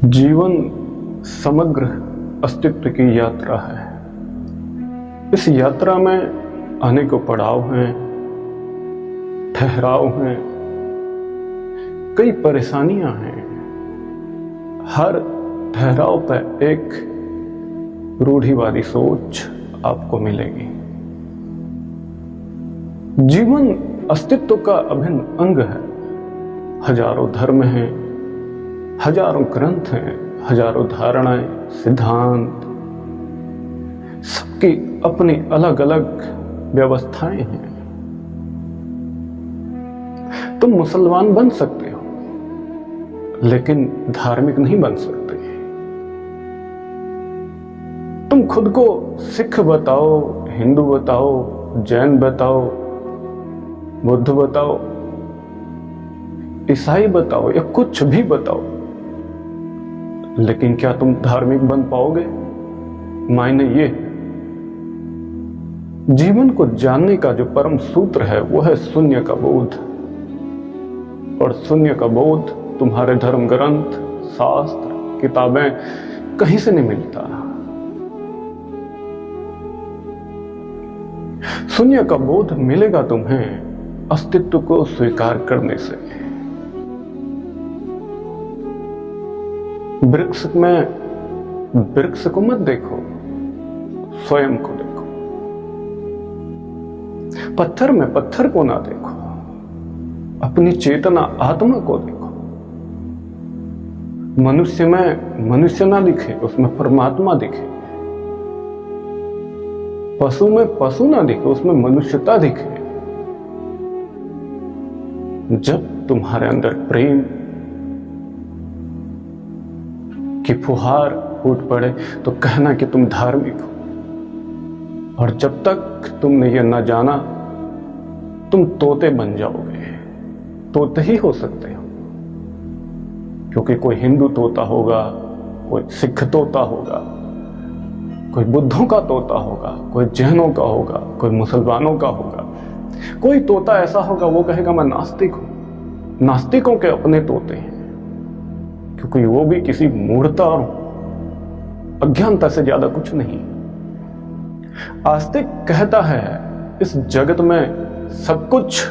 जीवन समग्र अस्तित्व की यात्रा है। इस यात्रा में अनेकों पड़ाव हैं, ठहराव हैं, कई परेशानियां हैं। हर ठहराव पर एक रूढ़िवादी सोच आपको मिलेगी। जीवन अस्तित्व का अभिन्न अंग है। हजारों धर्म हैं, हजारों ग्रंथ हैं, हजारों धारणाएं, सिद्धांत, सबकी अपनी अलग अलग व्यवस्थाएं हैं। तुम मुसलमान बन सकते हो, लेकिन धार्मिक नहीं बन सकते। तुम खुद को सिख बताओ, हिंदू बताओ, जैन बताओ, बुद्ध बताओ, ईसाई बताओ या कुछ भी बताओ, लेकिन क्या तुम धार्मिक बन पाओगे? मायने ये, जीवन को जानने का जो परम सूत्र है वो है शून्य का बोध। और शून्य का बोध तुम्हारे धर्म ग्रंथ, शास्त्र, किताबें कहीं से नहीं मिलता। शून्य का बोध मिलेगा तुम्हें अस्तित्व को स्वीकार करने से। वृक्ष को मत देखो, स्वयं को देखो। पत्थर में पत्थर को ना देखो, अपनी चेतना आत्मा को देखो। मनुष्य में मनुष्य ना दिखे, उसमें परमात्मा दिखे। पशु में पशु ना दिखे, उसमें मनुष्यता दिखे। जब तुम्हारे अंदर प्रेम की फुहार फूट पड़े तो कहना कि तुम धार्मिक हो। और जब तक तुमने यह न जाना, तुम तोते बन जाओगे। तोते ही हो सकते हो, क्योंकि कोई हिंदू तोता होगा, कोई सिख तोता होगा, कोई बुद्धों का तोता होगा, कोई जैनों का होगा, कोई मुसलमानों का होगा। कोई तोता ऐसा होगा वो कहेगा मैं नास्तिक हूं। नास्तिकों के अपने तोते हैं, क्योंकि वो भी किसी मूढ़ता और अज्ञानता से ज्यादा कुछ नहीं। आस्तिक कहता है इस जगत में सब कुछ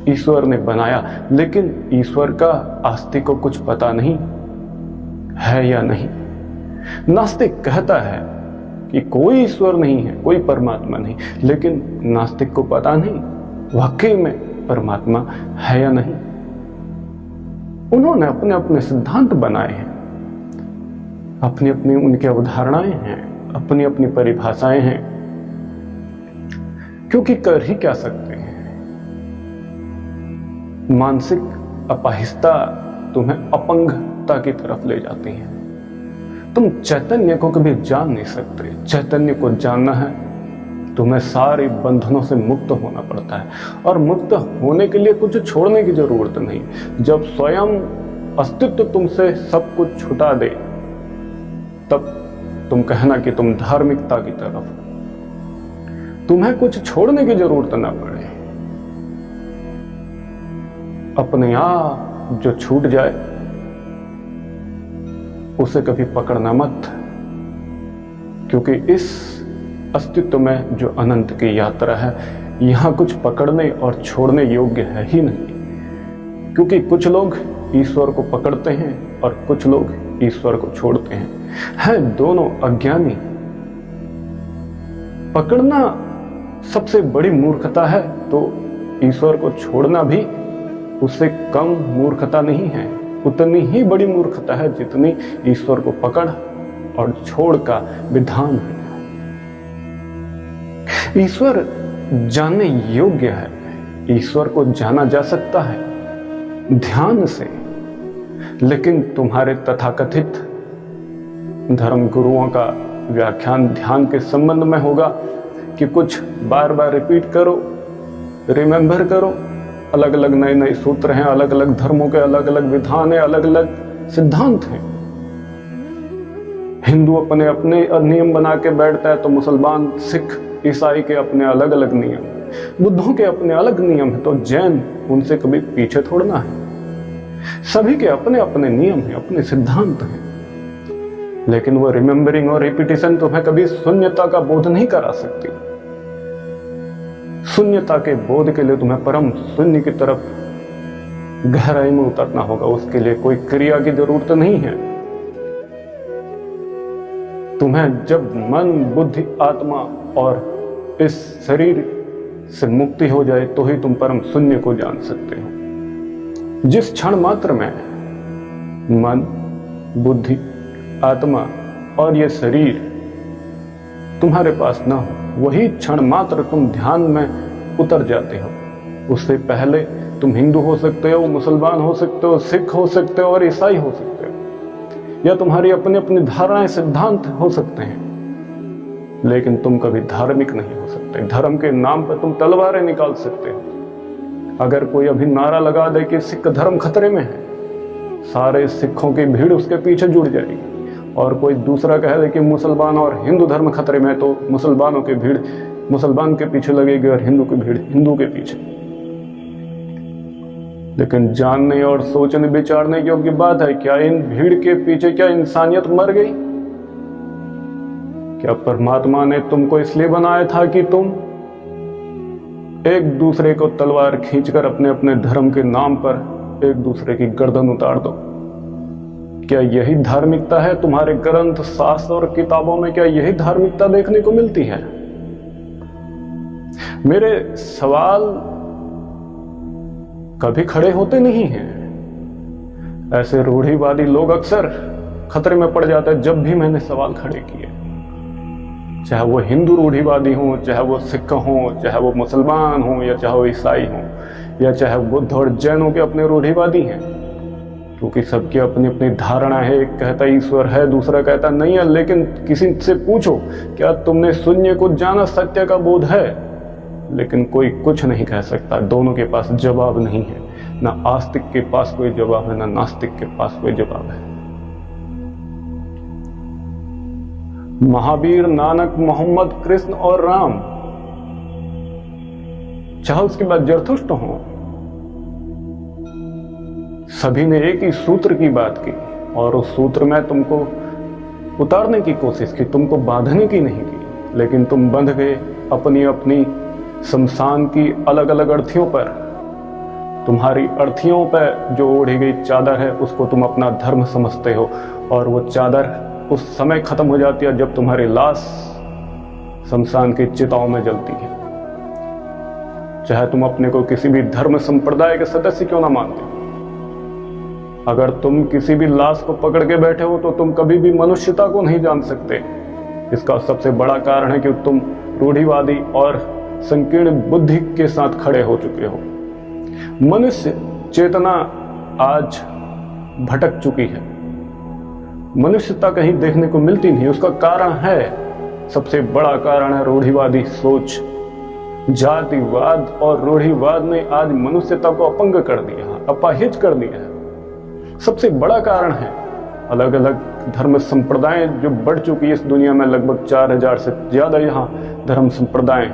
ईश्वर ने बनाया, लेकिन ईश्वर का आस्तिक को कुछ पता नहीं है या नहीं। नास्तिक कहता है कि कोई ईश्वर नहीं है, कोई परमात्मा नहीं, लेकिन नास्तिक को पता नहीं वाकई में परमात्मा है या नहीं। उन्होंने अपने अपने सिद्धांत बनाए हैं, अपनी अपनी उनकी अवधारणाएं हैं, अपनी अपनी परिभाषाएं हैं, क्योंकि कर ही क्या सकते हैं। मानसिक अपाहिजता तुम्हें अपंगता की तरफ ले जाती है। तुम चैतन्य को कभी जान नहीं सकते। चैतन्य को जानना है, तुम्हें सारे बंधनों से मुक्त होना पड़ता है। और मुक्त होने के लिए कुछ छोड़ने की जरूरत नहीं। जब स्वयं अस्तित्व तुमसे सब कुछ छुटा दे, तब तुम कहना कि तुम धार्मिकता की तरफ। तुम्हें कुछ छोड़ने की जरूरत ना पड़े। अपने आप जो छूट जाए उसे कभी पकड़ना मत, क्योंकि इस अस्तित्व में जो अनंत की यात्रा है, यहां कुछ पकड़ने और छोड़ने योग्य है ही नहीं। क्योंकि कुछ लोग ईश्वर को पकड़ते हैं और कुछ लोग ईश्वर को छोड़ते हैं दोनों अज्ञानी। पकड़ना सबसे बड़ी मूर्खता है, तो ईश्वर को छोड़ना भी उससे कम मूर्खता नहीं है। उतनी ही बड़ी मूर्खता है जितनी ईश्वर को पकड़ और छोड़ का विधान है। ईश्वर जानने योग्य है। ईश्वर को जाना जा सकता है ध्यान से, लेकिन तुम्हारे तथाकथित धर्म गुरुओं का व्याख्यान ध्यान के संबंध में होगा कि कुछ बार बार रिपीट करो, रिमेंबर करो। अलग अलग नए नए सूत्र हैं, अलग अलग धर्मों के अलग अलग विधान है, अलग अलग सिद्धांत हैं। हिंदू अपने अपने नियम बना के बैठता है, तो मुसलमान, सिख, ईसाई के अपने अलग अलग नियम, बुद्धों के अपने अलग नियम है, तो जैन उनसे कभी पीछे थोड़ना है। सभी के अपने अपने नियम हैं, अपने सिद्धांत हैं। लेकिन वो रिमेम्बरिंग और रिपीटिशन तुम्हें कभी शून्यता का बोध नहीं करा सकती। शून्यता के बोध के लिए तुम्हें परम शून्य की तरफ गहराई में उतरना होगा। उसके लिए कोई क्रिया की जरूरत नहीं है। तुम्हें जब मन, बुद्धि, आत्मा और इस शरीर से मुक्ति हो जाए तो ही तुम परम शून्य को जान सकते हो। जिस क्षण मात्र में मन, बुद्धि, आत्मा और ये शरीर तुम्हारे पास ना हो, वही क्षण मात्र तुम ध्यान में उतर जाते हो। उससे पहले तुम हिंदू हो सकते हो, मुसलमान हो सकते हो, सिख हो सकते हो और ईसाई हो सकते हो, या तुम्हारी अपनी अपनी धारणाएं, सिद्धांत हो सकते हैं, लेकिन तुम कभी धार्मिक नहीं हो सकते। धर्म के नाम पर तुम तलवारें निकाल सकते हो। अगर कोई अभी नारा लगा दे कि सिख धर्म खतरे में है, सारे सिखों की भीड़ उसके पीछे जुड़ जाएगी। और कोई दूसरा कह दे कि मुसलमान और हिंदू धर्म खतरे में है, तो मुसलमानों की भीड़ मुसलमान के पीछे लगेगी और हिंदू की भीड़ हिंदू के पीछे। लेकिन जानने और सोचने विचारने योग्य बात है, क्या इन भीड़ के पीछे क्या इंसानियत मर गई? क्या परमात्मा ने तुमको इसलिए बनाया था कि तुम एक दूसरे को तलवार खींचकर अपने अपने धर्म के नाम पर एक दूसरे की गर्दन उतार दो? क्या यही धार्मिकता है? तुम्हारे ग्रंथ, शास्त्र और किताबों में क्या यही धार्मिकता देखने को मिलती है? मेरे सवाल कभी खड़े होते नहीं हैं। ऐसे रूढ़िवादी लोग अक्सर खतरे में पड़ जाते हैं जब भी मैंने सवाल खड़े किए। चाहे वो हिंदू रूढ़िवादी हो, चाहे वो सिख हो, चाहे वो मुसलमान हो, या चाहे वो ईसाई हो, या चाहे बुद्ध और जैनों के अपने रूढ़िवादी हैं, क्योंकि सबकी अपनी अपनी धारणा है। एक कहता ईश्वर है, दूसरा कहता नहीं है। लेकिन किसी से पूछो, क्या तुमने शून्य को जाना? सत्य का बोध है, लेकिन कोई कुछ नहीं कह सकता। दोनों के पास जवाब नहीं है। ना आस्तिक के पास कोई जवाब है, ना नास्तिक के पास कोई जवाब है। महावीर, नानक, मोहम्मद, कृष्ण और राम, चाहे उसके बाद जरथुष्ट हो, सभी ने एक ही सूत्र की बात की, और उस सूत्र में तुमको उतारने की कोशिश की, तुमको बांधने की नहीं की। लेकिन तुम बंध गए अपनी अपनी शमशान की अलग अलग अर्थियों पर। तुम्हारी अर्थियों पर जो ओढ़ी गई चादर है, उसको तुम अपना धर्म समझते हो, और वो चादर उस समय खत्म हो जाती है जब तुम्हारी लाश शमशान की चिताओं में जलती है। चाहे तुम अपने को किसी भी धर्म संप्रदाय के सदस्य क्यों ना मानते हो, अगर तुम किसी भी लाश को पकड़ के बैठे हो तो तुम कभी भी मनुष्यता को नहीं जान सकते। इसका सबसे बड़ा कारण है कि तुम रूढ़िवादी और संकीर्ण बुद्धि के साथ खड़े हो चुके हो। मनुष्य चेतना आज भटक चुकी है। मनुष्यता कहीं देखने को मिलती नहीं। उसका कारण है, सबसे बड़ा कारण है रूढ़िवादी सोच। जातिवाद और रूढ़िवाद ने आज मनुष्यता को अपंग कर दिया, अपाहिज कर दिया है। सबसे बड़ा कारण है अलग अलग धर्म संप्रदाय जो बढ़ चुकी है इस दुनिया में। लगभग 4000 से ज्यादा यहाँ धर्म संप्रदाय,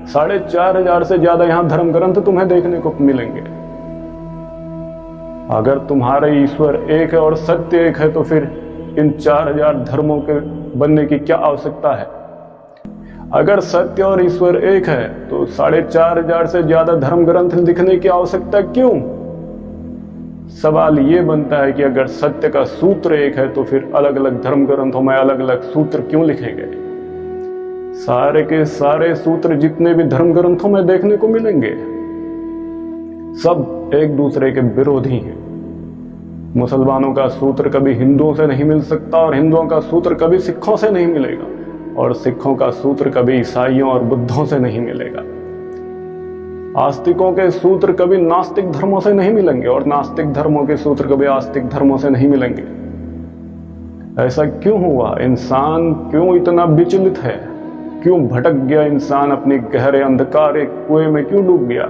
4500 से ज्यादा यहाँ धर्म ग्रंथ तुम्हें देखने को मिलेंगे। अगर तुम्हारे ईश्वर एक है और सत्य एक है, तो फिर इन 4000 धर्मों के बनने की क्या आवश्यकता है? अगर सत्य और ईश्वर एक है तो 4500 से ज्यादा धर्म ग्रंथ लिखने की आवश्यकता क्यों? सवाल ये बनता है कि अगर सत्य का सूत्र एक है तो फिर अलग अलग धर्म ग्रंथों में अलग अलग सूत्र क्यों लिखे गए? सारे के सारे सूत्र जितने भी धर्म ग्रंथों में देखने को मिलेंगे, सब एक दूसरे के विरोधी हैं। मुसलमानों का सूत्र कभी हिंदुओं से नहीं मिल सकता, और हिंदुओं का सूत्र कभी सिखों से नहीं मिलेगा, और सिखों का सूत्र कभी ईसाइयों और बुद्धों से नहीं मिलेगा। आस्तिकों के सूत्र कभी नास्तिक धर्मों से नहीं मिलेंगे, और नास्तिक धर्मों के सूत्र कभी आस्तिक धर्मों से नहीं मिलेंगे। ऐसा क्यों हुआ? इंसान क्यों इतना विचलित है? क्यों भटक गया इंसान? अपने गहरे अंधकार एक कुएं में क्यों डूब गया?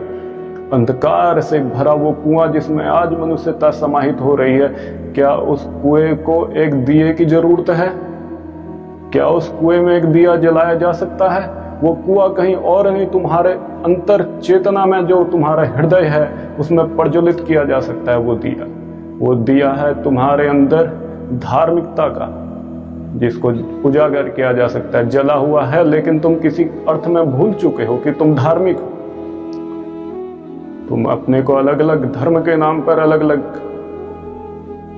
अंधकार से भरा वो कुआं जिसमें आज मनुष्यता समाहित हो रही है, क्या उस कुएं को एक दिए की जरूरत है? क्या उस कुएं में एक दिया जलाया जा सकता है? वो कुआं कहीं और नहीं, तुम्हारे अंतर चेतना में जो तुम्हारा हृदय है उसमें प्रज्वलित किया जा सकता है। वो दिया है तुम्हारे अंदर धार्मिकता का, जिसको उजागर किया जा सकता है, जला हुआ है, लेकिन तुम किसी अर्थ में भूल चुके हो कि तुम धार्मिक हो। तुम अपने को अलग अलग धर्म के नाम पर अलग अलग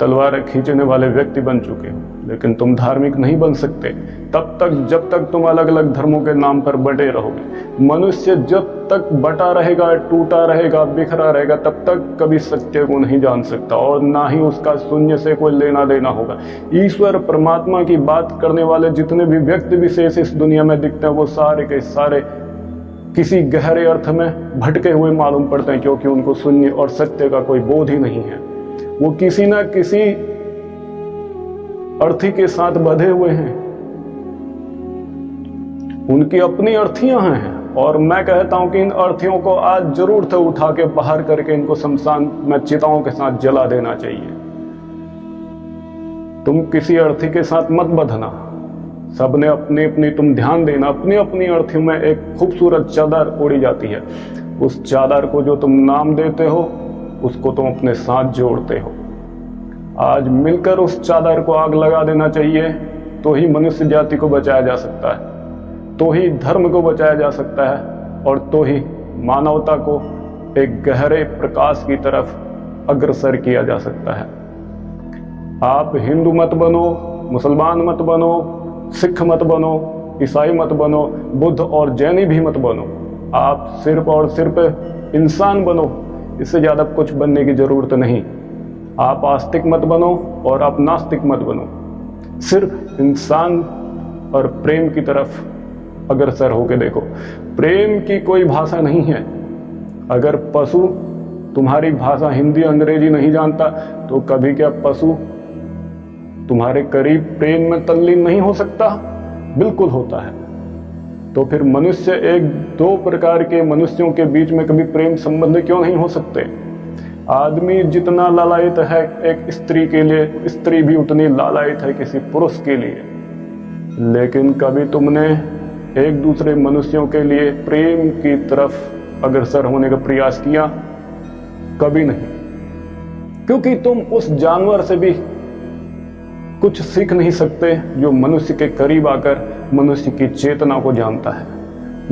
तलवारें खींचने वाले व्यक्ति बन चुके हो, लेकिन तुम धार्मिक नहीं बन सकते तब तक जब तक तुम अलग अलग धर्मों के नाम पर बटे रहोगे। मनुष्य जब तक बटा रहेगा, टूटा रहेगा, बिखरा रहेगा, तब तक कभी सत्य को नहीं जान सकता और ना ही उसका शून्य से कोई लेना देना होगा। ईश्वर परमात्मा की बात करने वाले जितने भी व्यक्ति विशेष इस दुनिया में दिखते हैं, वो सारे के सारे किसी गहरे अर्थ में भटके हुए मालूम पड़ते हैं, क्योंकि उनको शून्य और सत्य का कोई बोध ही नहीं है। वो किसी ना किसी अर्थी के साथ बंधे हुए हैं, उनकी अपनी अर्थियां हैं, और मैं कहता हूं कि इन अर्थियों को आज जरूर से उठा के बाहर करके इनको शमशान में चिताओं के साथ जला देना चाहिए। तुम किसी अर्थी के साथ मत बंधना, सबने अपनी अपनी, तुम ध्यान देना, अपनी अपनी अर्थियों में एक खूबसूरत चादर ओढ़ी जाती है। उस चादर को जो तुम नाम देते हो उसको तुम अपने साथ जोड़ते हो। आज मिलकर उस चादर को आग लगा देना चाहिए, तो ही मनुष्य जाति को बचाया जा सकता है, तो ही धर्म को बचाया जा सकता है, और तो ही मानवता को एक गहरे प्रकाश की तरफ अग्रसर किया जा सकता है। आप हिंदू मत बनो, मुसलमान मत बनो, सिख मत बनो, ईसाई मत बनो, बुद्ध और जैनी भी मत बनो। आप सिर्फ और सिर्फ इंसान बनो, इससे ज्यादा कुछ बनने की जरूरत नहीं। आप आस्तिक मत बनो और आप नास्तिक मत बनो, सिर्फ इंसान और प्रेम की तरफ अग्रसर होके देखो। प्रेम की कोई भाषा नहीं है। अगर पशु तुम्हारी भाषा हिंदी अंग्रेजी नहीं जानता, तो कभी क्या पशु तुम्हारे करीब प्रेम में तल्लीन नहीं हो सकता? बिल्कुल होता है। तो फिर मनुष्य, एक दो प्रकार के मनुष्यों के बीच में कभी प्रेम संबंध क्यों नहीं हो सकते? आदमी जितना लालायित है एक स्त्री के लिए, स्त्री भी उतनी लालायित है किसी पुरुष के लिए। लेकिन कभी तुमने एक दूसरे मनुष्यों के लिए प्रेम की तरफ अग्रसर होने का प्रयास किया? कभी नहीं, क्योंकि तुम उस जानवर से भी कुछ सीख नहीं सकते जो मनुष्य के करीब आकर मनुष्य की चेतना को जानता है,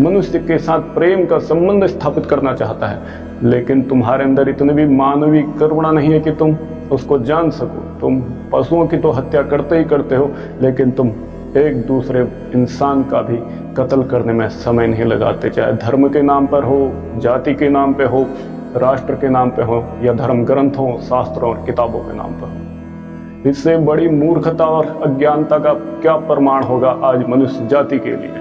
मनुष्य के साथ प्रेम का संबंध स्थापित करना चाहता है। लेकिन तुम्हारे अंदर इतनी भी मानवीय करुणा नहीं है कि तुम उसको जान सको। तुम पशुओं की तो हत्या करते ही करते हो, लेकिन तुम एक दूसरे इंसान का भी कत्ल करने में समय नहीं लगाते, चाहे धर्म के नाम पर हो, जाति के नाम पे हो, राष्ट्र के नाम पे हो, या धर्म ग्रंथों, शास्त्रों और किताबों के नाम पर हो। इससे बड़ी मूर्खता और अज्ञानता का क्या प्रमाण होगा आज मनुष्य जाति के लिए?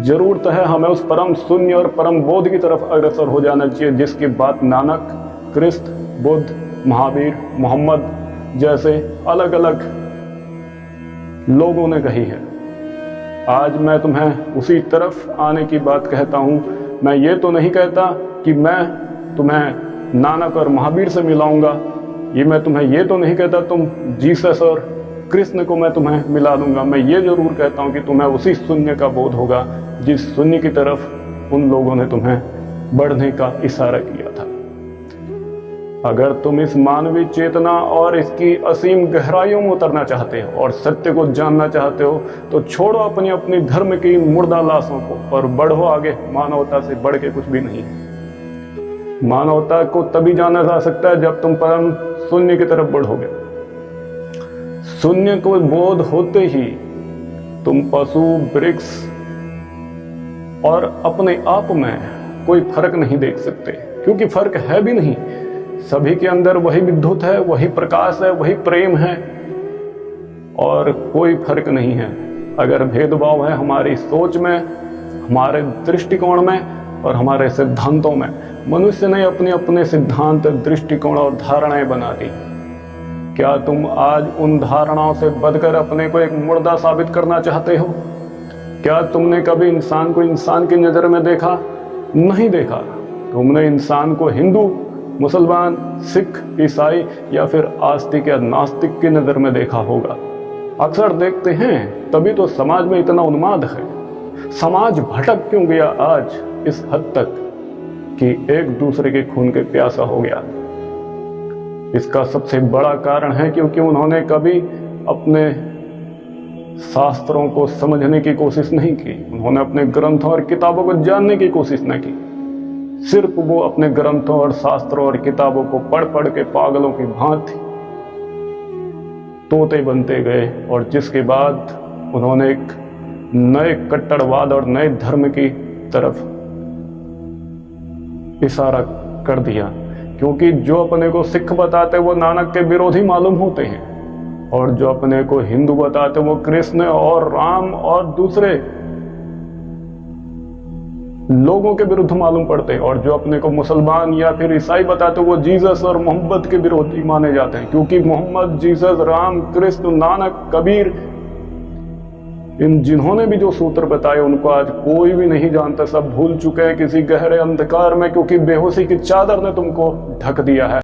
जरूरत है हमें उस परम शून्य और परम बोध की तरफ अग्रसर हो जाना चाहिए, जिसकी बात नानक, कृष्ण, बुद्ध, महावीर, मोहम्मद जैसे अलग अलग लोगों ने कही है। आज मैं तुम्हें उसी तरफ आने की बात कहता हूं। मैं ये तो नहीं कहता कि मैं तुम्हें नानक और महावीर से मिलाऊंगा, मैं तुम्हें ये तो नहीं कहता तुम जीसस और कृष्ण को मैं तुम्हें मिला दूंगा। मैं ये जरूर कहता हूं कि तुम्हें उसी शून्य का बोध होगा जिस शून्य की तरफ उन लोगों ने तुम्हें बढ़ने का इशारा किया था। अगर तुम इस मानवीय चेतना और इसकी असीम गहराइयों में उतरना चाहते हो और सत्य को जानना चाहते हो, तो छोड़ो अपनी अपनी धर्म की मुर्दा लाशों को और बढ़ो आगे। मानवता से बढ़ के कुछ भी नहीं है। मानवता को तभी जाना जा सकता है जब तुम परम शून्य की तरफ बढ़ोगे। शून्य को बोध होते ही तुम पशु, वृक्ष और अपने आप में कोई फर्क नहीं देख सकते, क्योंकि फर्क है भी नहीं। सभी के अंदर वही विद्युत है, वही प्रकाश है, वही प्रेम है, और कोई फर्क नहीं है। अगर भेदभाव है हमारी सोच में, हमारे दृष्टिकोण में और हमारे सिद्धांतों में, मनुष्य ने अपने अपने सिद्धांत, दृष्टिकोण और धारणाएं बना दी। क्या तुम आज उन धारणाओं से बदकर अपने को एक मुर्दा साबित करना चाहते हो? क्या तुमने कभी इंसान को इंसान की नजर में देखा? नहीं देखा। तुमने इंसान को हिंदू, मुसलमान, सिख, ईसाई या फिर आस्तिक या नास्तिक की नजर में देखा होगा। अक्सर देखते हैं, तभी तो समाज में इतना उन्माद है। समाज भटक क्यों गया आज इस हद तक कि एक दूसरे के खून के प्यासा हो गया? इसका सबसे बड़ा कारण है क्योंकि उन्होंने कभी अपने शास्त्रों को समझने की कोशिश नहीं की, उन्होंने अपने ग्रंथों और किताबों को जानने की कोशिश न की। सिर्फ वो अपने ग्रंथों और शास्त्रों और किताबों को पढ़ पढ़ के पागलों की भांति तोते बनते गए, और जिसके बाद उन्होंने एक नए कट्टरवाद और नए धर्म की तरफ इशारा कर दिया। क्योंकि जो अपने को सिख बताते वो नानक के विरोधी मालूम होते हैं, और जो अपने को हिंदू बताते वो कृष्ण और राम और दूसरे लोगों के विरुद्ध मालूम पड़ते हैं, और जो अपने को मुसलमान या फिर ईसाई बताते वो जीसस और मोहम्मद के विरोधी माने जाते हैं। क्योंकि मोहम्मद, जीसस, राम, कृष्ण, नानक, कबीर, इन जिन्होंने भी जो सूत्र बताए उनको आज कोई भी नहीं जानता। सब भूल चुके हैं किसी गहरे अंधकार में, क्योंकि बेहोशी की चादर ने तुमको ढक दिया है।